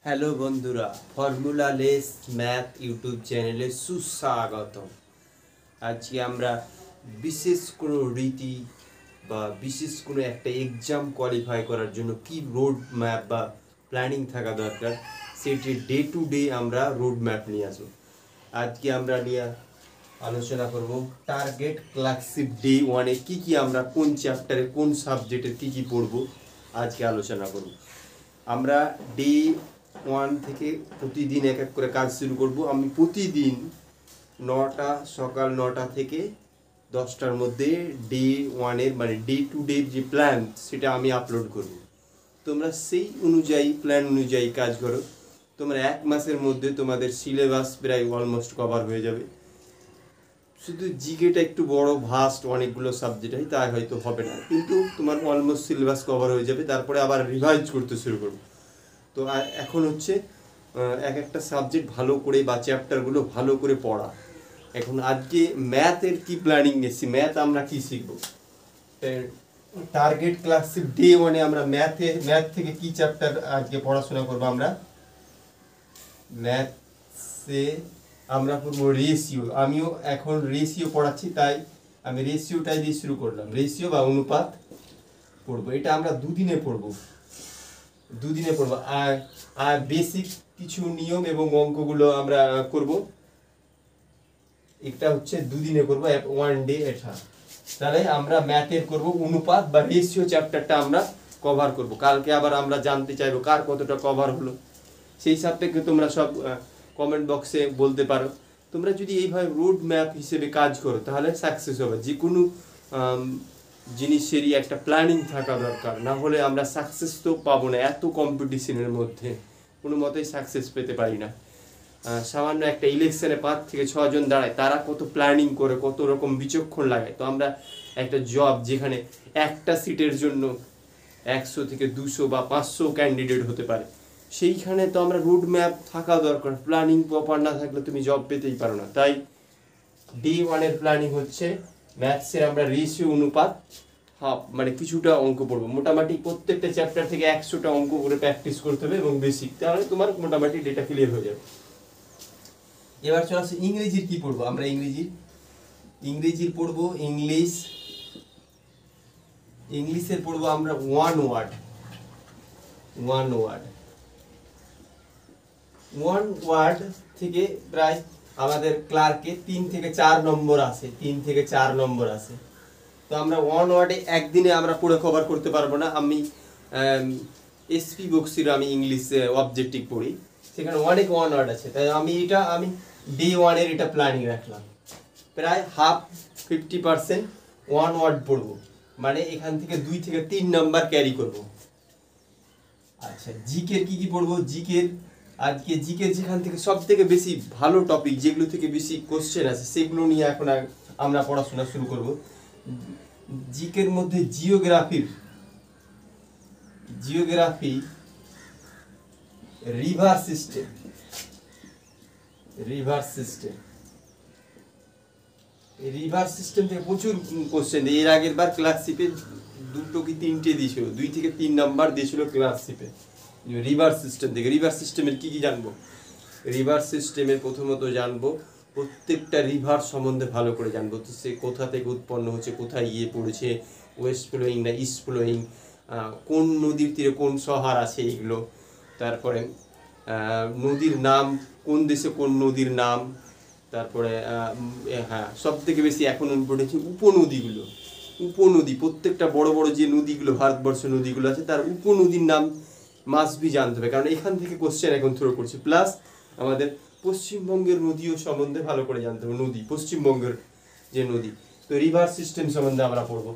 Hello বন্ধুরা, formula less math YouTube চ্যানেলে সুস্বাগতম। আজকে আমরা বিশেষ কোনো রীতি বা বিশেষ কোনো একটা এক্সাম কোয়ালিফাই করার জন্য কি রোড ম্যাপ বা প্ল্যানিং থাকা দরকার সেটি ডে টু ডে আমরা রোড ম্যাপ নিয়ে আসবো। আজকে আমরা নিয়ে আলোচনা করব টার্গেট ক্লাসিক ডে ওয়ানে কী আমরা কোন চ্যাপ্টারে কোন সাবজেক্টের কী পড়বো আজকে আলোচনা করব। আমরা ডে 1 থেকে প্রতিদিন এক এক করে কাজ শুরু করব। আমি প্রতিদিন সকাল 9টা থেকে 10টার মধ্যে ডে 1-এর মানে ডে টু ডে যে প্ল্যান সেটা আমি আপলোড করব। তোমরা সেই অনুযায়ী প্ল্যান অনুযায়ী কাজ করো। তোমরা 1 মাসের মধ্যে তোমাদের সিলেবাস প্রায় অলমোস্ট কভার হয়ে যাবে। শুধু জিকেটা একটু বড় ভাস্ট অনেকগুলো সাবজেক্ট হয়, তাই হয়তো হবে না, কিন্তু তোমার অলমোস্ট সিলেবাস কভার হয়ে যাবে। তারপরে আবার রিভাইজ করতে শুরু করবো। তো এখন হচ্ছে এক একটা সাবজেক্ট ভালো করে বা চ্যাপ্টারগুলো ভালো করে পড়া। এখন আজকে ম্যাথের কি প্ল্যানিং নিচ্ছি, ম্যাথ আমরা কি শিখব। টার্গেট ক্লাসিক ডে 1-এ আমরা ম্যাথ থেকে কি চ্যাপ্টার আজকে পড়াশোনা করবো। আমরা ম্যাথে আমরা পড়বো রেশিও। আমিও এখন রেশিও পড়াচ্ছি, তাই আমি রেশিওটাই দিয়ে শুরু করলাম। রেশিও বা অনুপাত পড়বো। এটা আমরা দুদিনে পড়বো। আর বেসিক কিছু নিয়ম এবং অঙ্কগুলো আমরা করব। এটা হচ্ছে দুদিনে করবো, 1 ডে এটা। তাহলে আমরা ম্যাথের করব অনুপাত বা রেশিও চ্যাপ্টারটা আমরা কভার করব। কালকে আবার আমরা জানতে চাইবো কার কতটা কভার হলো। সেই সাবজেক্টে তোমরা সব কমেন্ট বক্সে বলতে পারো। তোমরা যদি এইভাবে রোড ম্যাপ হিসেবে কাজ করো তাহলে সাকসেস হবে। যে কোনো জিনিসেরই একটা প্ল্যানিং থাকা দরকার, না হলে আমরা সাকসেস তো পাবো না। এত কম্পিটিশনের মধ্যে কোনো মতেই সাকসেস পেতে পারি না। সামান্য একটা ইলেকশনে 5 থেকে 6 জন দাঁড়ায়, তারা কত প্ল্যানিং করে, কত রকম বিচক্ষণ লাগায়। তো আমরা একটা জব যেখানে একটা সিটের জন্য 100 থেকে 200 বা 500 ক্যান্ডিডেট হতে পারে, সেইখানে তো আমরা রোড ম্যাপ থাকা দরকার। প্ল্যানিং প্রপার না থাকলে তুমি জব পেতেই পারো না। তাই ডে 1-এর প্ল্যানিং হচ্ছে ম্যাথসের আমরা রেশিও অনুপাত মানে কিছুটা অঙ্ক পড়বো। মোটামুটি প্রত্যেকটা চ্যাপ্টার থেকে 100টা অঙ্ক করে প্র্যাকটিস করতে হবে এবং বেসিক, তাহলে তোমার মোটামুটি ডেটা ক্লিয়ার হয়ে যাবে। এবার চলে আসছে ইংরেজির কি পড়বো। আমরা ইংরেজির পড়বো ইংলিশের পড়বো আমরা ওয়ান ওয়ার্ড থেকে প্রায় আমাদের ক্লার্কে 3 থেকে 4 নম্বর আছে। তো আমরা 1 ওয়ার্ডে একদিনে আমরা পুরো কভার করতে পারবো না। আমি এসপি বক্সির আমি ইংলিশে অবজেক্টিভ পড়ি, সেখানে অনেক 1 ওয়ার্ড আছে। তাই আমি ডে 1-এর এটা প্ল্যানিং রাখলাম। প্রায় 50% 1 ওয়ার্ড পড়বো, মানে এখান থেকে 2 থেকে 3 নাম্বার ক্যারি করব। আচ্ছা, জিকের কি পড়বো। জিকের যেখান থেকে সব থেকে বেশি ভালো টপিক, যেগুলো থেকে বেশি কোশ্চেন আছে, সেগুলো নিয়ে এখন আমরা পড়াশোনা শুরু করব। জিকের মধ্যে জিওগ্রাফি রিভার সিস্টেম থেকে প্রচুর কোশ্চেন। এর আগের বার ক্লাসশিপে 2 কি 3টে দিয়েছিল, 2 থেকে 3 নাম্বার দিয়েছিল ক্লাসশিপে রিভার সিস্টেম থেকে। রিভার সিস্টেমের কি জানবো। রিভার সিস্টেমের প্রথমত জানবো প্রত্যেকটা রিভার সম্বন্ধে ভালো করে জানবো। তো সে কোথা থেকে উৎপন্ন হচ্ছে, কোথায় গিয়ে পড়েছে, ওয়েস্ট ফ্লোয়িং না ইস্ট ফ্লোয়িং, কোন নদীর তীরে কোন শহর আছে, এইগুলো। তারপরে নদীর নাম, কোন দেশে কোন নদীর নাম। তারপরে সব থেকে বেশি এখন ইম্পর্টেন্ট হচ্ছে উপনদী। প্রত্যেকটা বড় বড় যে নদীগুলো, ভারতবর্ষের নদীগুলো আছে, তার উপনদীর নাম মাস্ট বি জানতে হবে, কারণ এখান থেকে কোশ্চেন এখন থ্রো করছে। প্লাস আমাদের পশ্চিমবঙ্গের নদীও সম্বন্ধে ভালো করে জানতে হবে, পশ্চিমবঙ্গের যে নদী। তো রিভার সিস্টেম সম্বন্ধে আমরা পড়বো।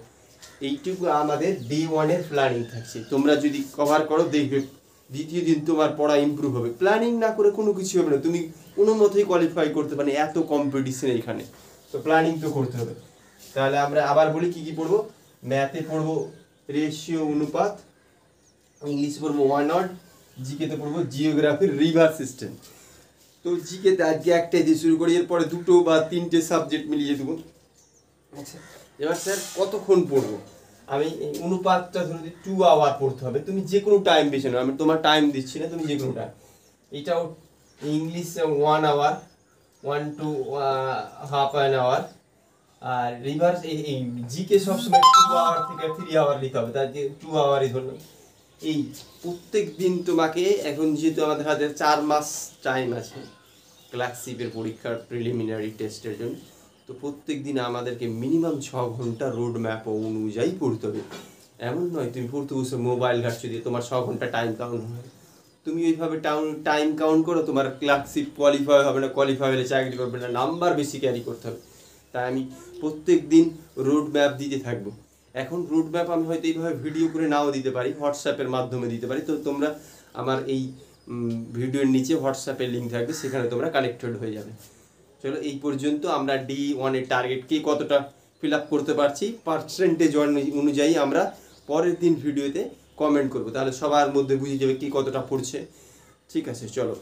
এইটুকু আমাদের ডে 1-এর প্ল্যানিং থাকছে। তোমরা যদি কভার করো দেখবে দ্বিতীয় দিন তোমার পড়া ইমপ্রুভ হবে। প্ল্যানিং না করে কোনো কিছু হবে না, তুমি কোনো মতেই কোয়ালিফাই করতে পারো, এত কম্পিটিশন এখানে। তো প্ল্যানিং তো করতে হবে। তাহলে আমরা আবার বলি কি পড়বো। ম্যাথে পড়বো রেশিও অনুপাত, ইংলিশে পড়বো 1 ওয়ার্ড, জিকেতে পড়বো জিওগ্রাফির রিভার সিস্টেম। তো জিকেতে আজকে একটাই দিয়ে শুরু করি, এরপরে 2 বা 3টে সাবজেক্ট মিলিয়ে দেবো। আচ্ছা, এবার স্যার কতক্ষণ পড়বো। আমি অনুপাতটা ধরে 2 আওয়ার পড়তে হবে। তুমি যে কোনো টাইম বেছে নাও, আমি তোমার টাইম দিচ্ছি না, তুমি যে কোনো টাইম। এটাও English 1 hour 1 to half an hour. আর রিভার্স এই জিকে সবসময় 2 আওয়ার থেকে 3 আওয়ার নিতে হবে, তার যে 2 আওয়ারই ধরলাম। এই প্রত্যেক দিন তোমাকে, এখন যেহেতু আমাদের হাতে 4 মাস টাইম আছে ক্লার্কশিপের পরীক্ষার প্রিলিমিনারি টেস্টের জন্য, তো প্রত্যেক দিন আমাদেরকে মিনিমাম 6 ঘন্টা রোড ম্যাপ অনুযায়ী পড়তে হবে। এমন নয় তুমি পড়তে বসে মোবাইল ঘাটছো দিয়ে তোমার 6 ঘন্টা টাইম কাউন্ট হয়। তুমি ওইভাবে টাইম কাউন্ট করো, তোমার ক্লার্কশিপ কোয়ালিফাই হবে না, কোয়ালিফাই হলে চাকরি করবে না, নাম্বার বেশি ক্যারি করতে হবে। তাই আমি প্রত্যেক দিন রোড ম্যাপ দিতে থাকবো। এখন রোড ম্যাপ আমি হয়তো এইভাবে ভিডিও করে নাও দিতে পারি, হোয়াটসঅ্যাপের মাধ্যমে দিতে পারি। তো তোমরা আমার এই ভিডিওর নিচে হোয়াটসঅ্যাপের লিঙ্ক থাকবে, সেখানে তোমরা কানেক্টেড হয়ে যাবে। চলো এই পর্যন্ত আমরা D1 এর টার্গেটকে কতটা ফিল আপ করতে পারছি পার্সেন্টেজ অনুযায়ী আমরা পরের দিন ভিডিওতে কমেন্ট করবো, তাহলে সবার মধ্যে বুঝে যাবে কি কতটা পড়ছে। ঠিক আছে, চলো।